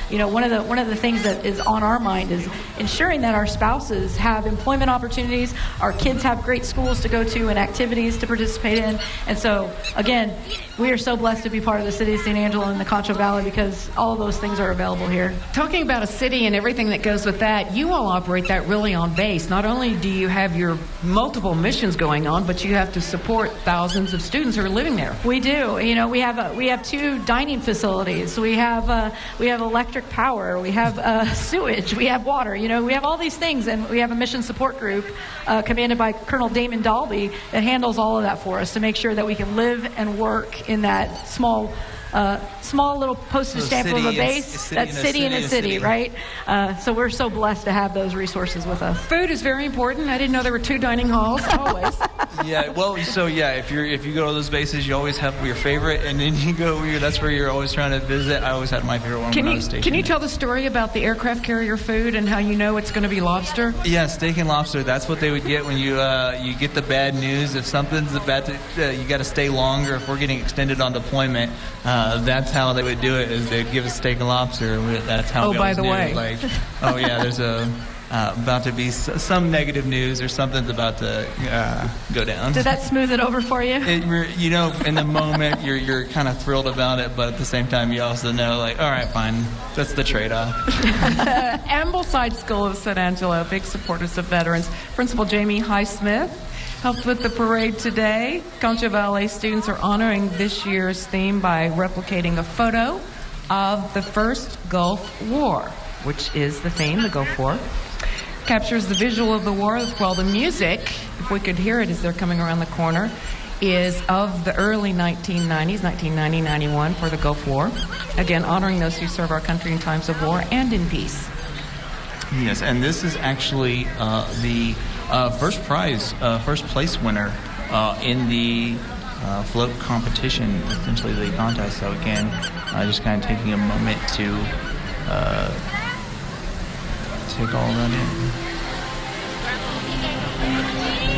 one of the things that is on our mind is ensuring that our spouses have employment opportunities, our kids have great schools to go to and activities to participate in. And so, again, we are so blessed to be part of the city of San Angelo and the Concho Valley because all of those things are available here. Talking about a city and everything that goes with that, you all operate that really on base. Not only do you have your multiple missions going on, but you have to support thousands of students who are living there. We do. We have 2 dining facilities. We have electric power. We have sewage. We have water. We have all these things, and we have a mission support group commanded by Colonel Damon Dalby that handles all of that for us to make sure that we can live and work in that small little postage stamp of a base. That's city in a city, right? So we're so blessed to have those resources with us. Food is very important. I didn't know there were 2 dining halls, always. Yeah, well, if you go to those bases, you always have your favorite, and then you go that's where you're always trying to visit. I always had my favorite one when I was stationed. Can you tell the story about the aircraft carrier food and how you know it's going to be lobster? Yeah, steak and lobster. That's what they would get when you get the bad news. If something's about to, you got to stay longer. If we're getting extended on deployment, that's how they would do it. Is they'd give us steak and lobster. That's how. Oh, by the way, there's about to be some negative news or something's about to go down. Did that smooth it over for you? In the moment, you're kind of thrilled about it, but at the same time, you also know, all right, fine, that's the trade-off. Ambleside School of San Angelo, big supporters of veterans. Principal Jamie Highsmith helped with the parade today. Concho Valley students are honoring this year's theme by replicating a photo of the first Gulf War, which is the theme, the Gulf War. Captures the visual of the war, while the music, if we could hear it as they're coming around the corner, is of the early 1990s, 1990, 91 for the Gulf War. Again, honoring those who serve our country in times of war and in peace. Yes, and this is actually the first place winner in the float competition, essentially the contest. So again, just kind of taking a moment to take all that in.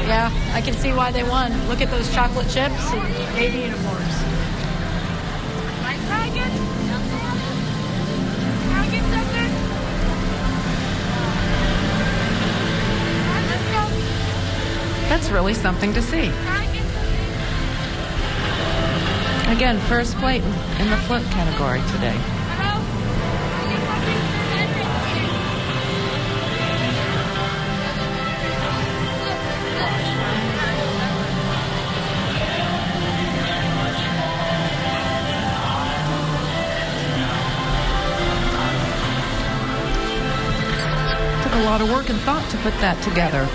Yeah, I can see why they won. Look at those chocolate chips and Navy uniforms. That's really something to see. Again, first plate in the float category today. Took a lot of work and thought to put that together.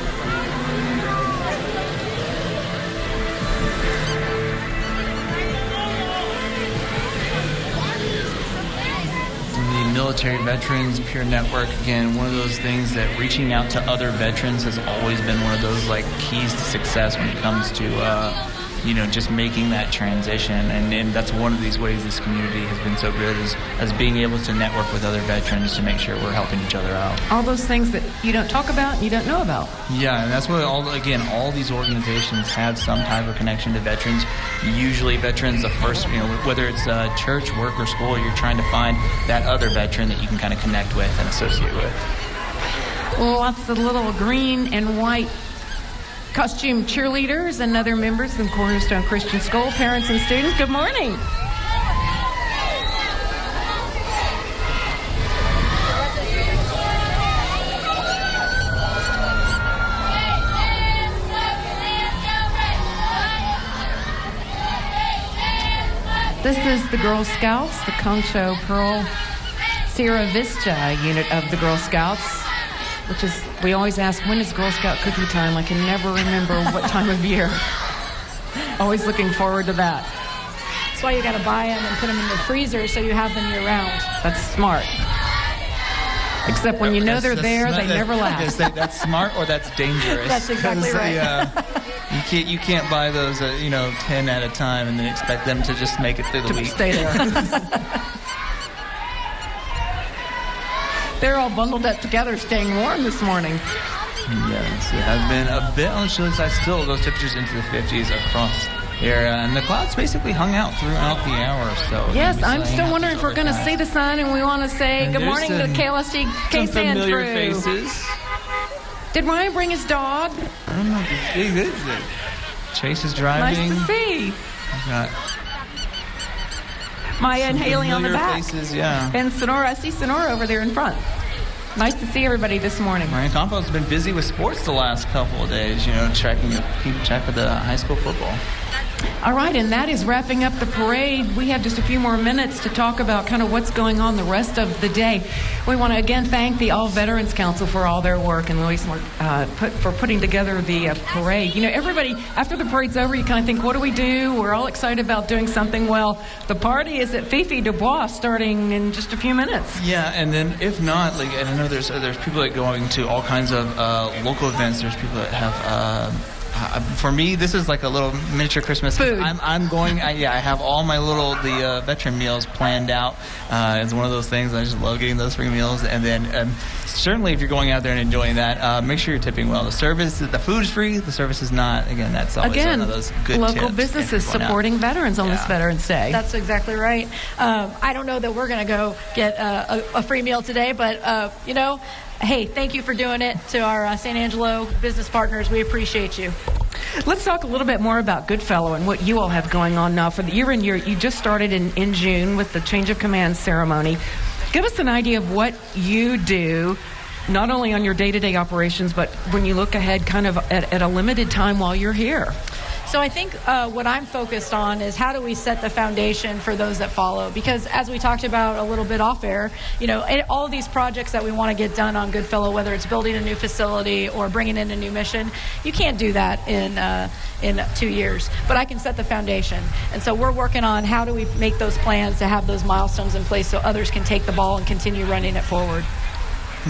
Military Veterans Peer Network, again, one of those things that reaching out to other veterans has always been one of those like keys to success when it comes to just making that transition, and that's one of these ways this community has been so good as being able to network with other veterans to make sure we're helping each other out. All those things that you don't talk about and you don't know about. Yeah, and that's what all these organizations have some type of connection to veterans. Usually veterans, the first, whether it's church, work, or school, you're trying to find that other veteran that you can kind of connect with and associate with. Lots of little green and white costume cheerleaders and other members from Cornerstone Christian School, parents and students. Good morning. This is the Girl Scouts, the Concho Pearl Sierra Vista unit of the Girl Scouts, which is, we always ask, when is Girl Scout cookie time? I can never remember what time of year. Always looking forward to that. That's why you got to buy them and put them in the freezer so you have them year round. That's smart. Except when you know they're there, they never last. That's smart or that's dangerous. That's exactly right. You can't buy those 10 at a time and then expect them to just make it through the week. Stay there. They're all bundled up together, staying warm this morning. Yes, it has been a bit on the chilly side. Still, those temperatures into the 50s across the area, and the clouds basically hung out throughout the hour. So yes, I'm still wondering if we're going to see the sun, and we want to say good morning to the KLST KSAN familiar crew. Faces. Did Ryan bring his dog? I don't know. He is. Chase is driving. Nice to see. Got Maya and Haley on the back. Faces, yeah. And Sonora, I see Sonora over there in front. Nice to see everybody this morning. Ryan Campos has been busy with sports the last couple of days, keeping track of the high school football. All right, and that is wrapping up the parade. We have just a few more minutes to talk about kind of what's going on the rest of the day. We want to again thank the All Veterans Council for all their work and Louise for putting together the parade. Everybody, after the parade's over, you kind of think, what do we do? We're all excited about doing something. Well, the party is at Fifi Dubois starting in just a few minutes. Yeah, and then if not, and I know there's people that are going to all kinds of local events. There's people that have... for me, this is like a little miniature Christmas. Food. I'm going. I have all my the veteran meals planned out. It's one of those things. I just love getting those free meals. And then certainly, if you're going out there and enjoying that, make sure you're tipping well. The food is free. The service is not. Again, that's always one of those good local tips businesses supporting veterans on this Veterans Day. That's exactly right. I don't know that we're going to go get a free meal today, but hey, thank you for doing it to our San Angelo business partners. We appreciate you. Let's talk a little bit more about Goodfellow and what you all have going on now for the year. You just started in June with the change of command ceremony. Give us an idea of what you do, not only on your day-to-day operations, but when you look ahead kind of at a limited time while you're here. So I think what I'm focused on is how do we set the foundation for those that follow? Because as we talked about a little bit off air, all of these projects that we want to get done on Goodfellow, whether it's building a new facility or bringing in a new mission, you can't do that in 2 years. But I can set the foundation. And so we're working on how do we make those plans to have those milestones in place so others can take the ball and continue running it forward.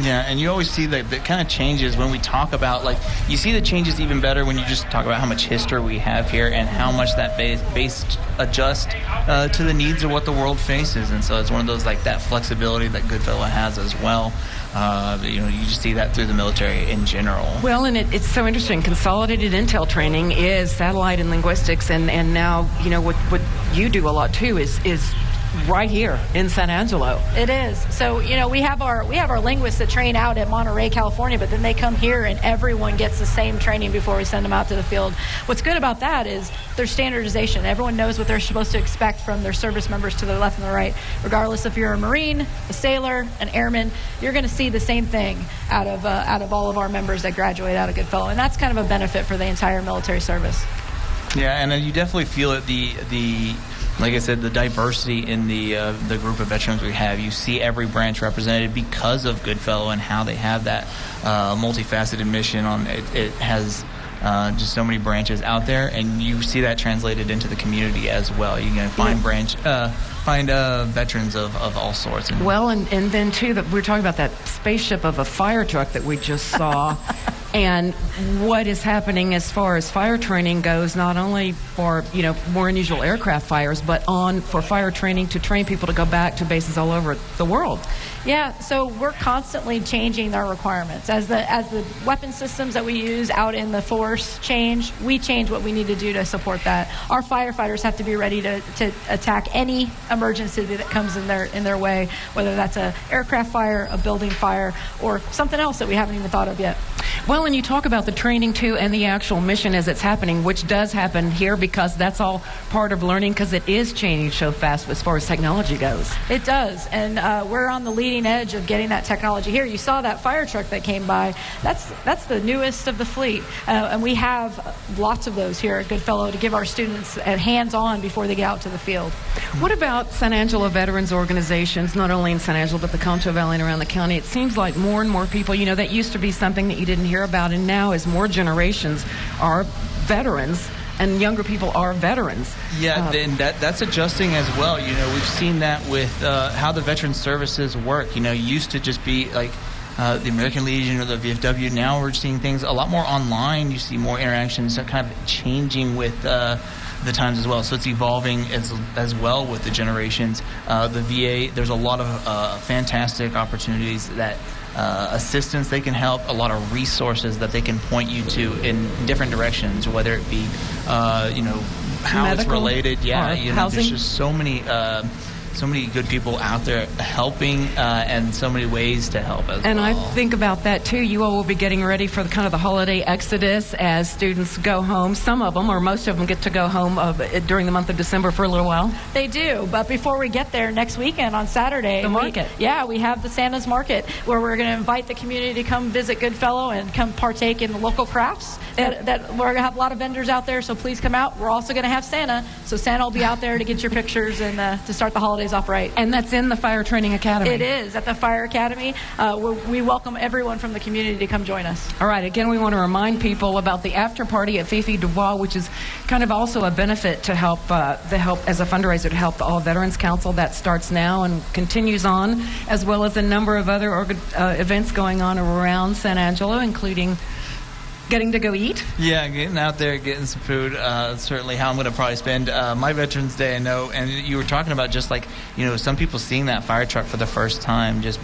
Yeah, and you always see that kind of changes when we talk about, you see the changes even better when you just talk about how much history we have here and how much that base adjusts to the needs of what the world faces. And so it's one of those, that flexibility that Goodfellow has as well. You just see that through the military in general. Well, and it's so interesting. Consolidated intel training is satellite and linguistics, and now, what you do a lot, too, is right here in San Angelo. It is. So, we have our linguists that train out at Monterey, California, but then they come here and everyone gets the same training before we send them out to the field. What's good about that is there's standardization. Everyone knows what they're supposed to expect from their service members to their left and the right. Regardless if you're a Marine, a sailor, an airman, you're going to see the same thing out of all of our members that graduate out of Goodfellow. And that's kind of a benefit for the entire military service. Yeah, and you definitely feel it, the like I said, the diversity in the group of veterans we have. You see every branch represented because of Goodfellow and how they have that multifaceted mission. It has just so many branches out there, and you see that translated into the community as well. You can find veterans of all sorts. And then too, that we're talking about that spaceship of a fire truck that we just saw. And what is happening as far as fire training goes, not only for, more unusual aircraft fires, but for fire training to train people to go back to bases all over the world. Yeah, so we're constantly changing our requirements. As the weapon systems that we use out in the force change, we change what we need to do to support that. Our firefighters have to be ready to attack any emergency that comes in their way, whether that's an aircraft fire, a building fire, or something else that we haven't even thought of yet. Well, and you talk about the training, too, and the actual mission as it's happening, which does happen here because that's all part of learning because it is changing so fast as far as technology goes. It does, and we're on the leading edge of getting that technology here. You saw that fire truck that came by. That's the newest of the fleet, and we have lots of those here at Goodfellow to give our students hands-on before they get out to the field. What about San Angelo veterans organizations, not only in San Angelo but the Concho Valley and around the county? It seems like more and more people, that used to be something that you didn't hear about, and now as more generations are veterans and younger people are veterans. Yeah, then that's adjusting as well. We've seen that with how the veteran services work. Used to just be like the American Legion or the VFW. Now we're seeing things a lot more online. You see more interactions, kind of changing with the times as well. So it's evolving as well with the generations. The VA, there's a lot of fantastic opportunities that assistance they can help, a lot of resources that they can point you to in different directions, whether it be how medical, it's related. Yeah, housing. There's just so many good people out there helping, and so many ways to help as well. And I think about that too. You all will be getting ready for the holiday exodus as students go home. Some of them, or most of them, get to go home during the month of December for a little while. They do, but before we get there, next weekend on Saturday, the market. We have the Santa's Market, where we're going to invite the community to come visit Goodfellow and come partake in the local crafts. That we're going to have a lot of vendors out there, so please come out. We're also going to have Santa, so Santa will be out there to get your pictures and to start the holidays off right. And that's in the Fire Training Academy. It is at the Fire Academy. We welcome everyone from the community to come join us. All right. Again, we want to remind people about the after party at Fifi Dubois, which is kind of also a benefit to help as a fundraiser to help the All Veterans Council. That starts now and continues on, as well as a number of other events going on around San Angelo, including getting to go eat? Yeah, getting out there, getting some food. Certainly how I'm going to probably spend my Veterans Day, I know. And you were talking about just some people seeing that fire truck for the first time, just,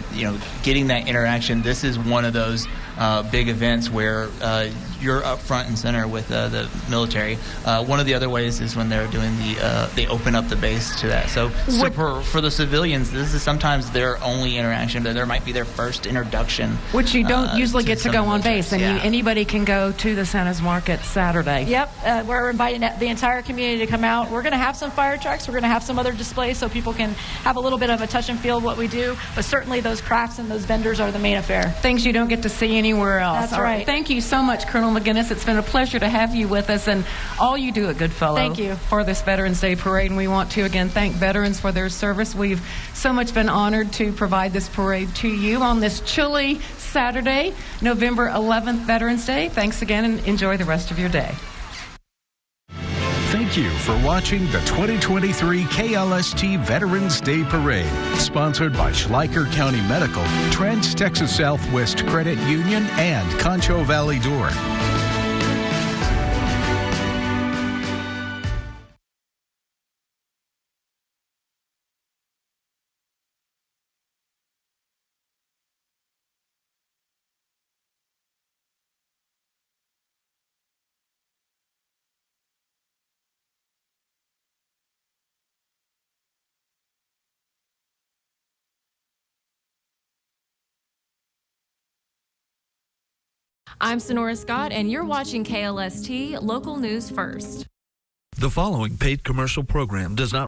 getting that interaction. This is one of those big events where you're up front and center with the military. One of the other ways is when they're doing they open up the base to that. So for the civilians, this is sometimes their only interaction. There might be their first introduction. Which you don't usually get to go on base. And yeah. Anybody can go to the Santa's Market Saturday. Yep. We're inviting the entire community to come out. We're going to have some fire trucks. We're going to have some other displays so people can have a little bit of a touch and feel of what we do. But certainly those crafts and those vendors are the main affair. Things you don't get to see anywhere else. That's right. Thank you so much, Colonel McGinnis. It's been a pleasure to have you with us and all you do at Goodfellow. Thank you. For this Veterans Day parade. And we want to again thank veterans for their service. We've so much been honored to provide this parade to you on this chilly Saturday, November 11th, Veterans Day. Thanks again and enjoy the rest of your day. Thank you for watching the 2023 KLST Veterans Day Parade, sponsored by Schleicher County Medical, Trans Texas Southwest Credit Union, and Concho Valley Door. I'm Sonora Scott, and you're watching KLST Local News First. The following paid commercial program does not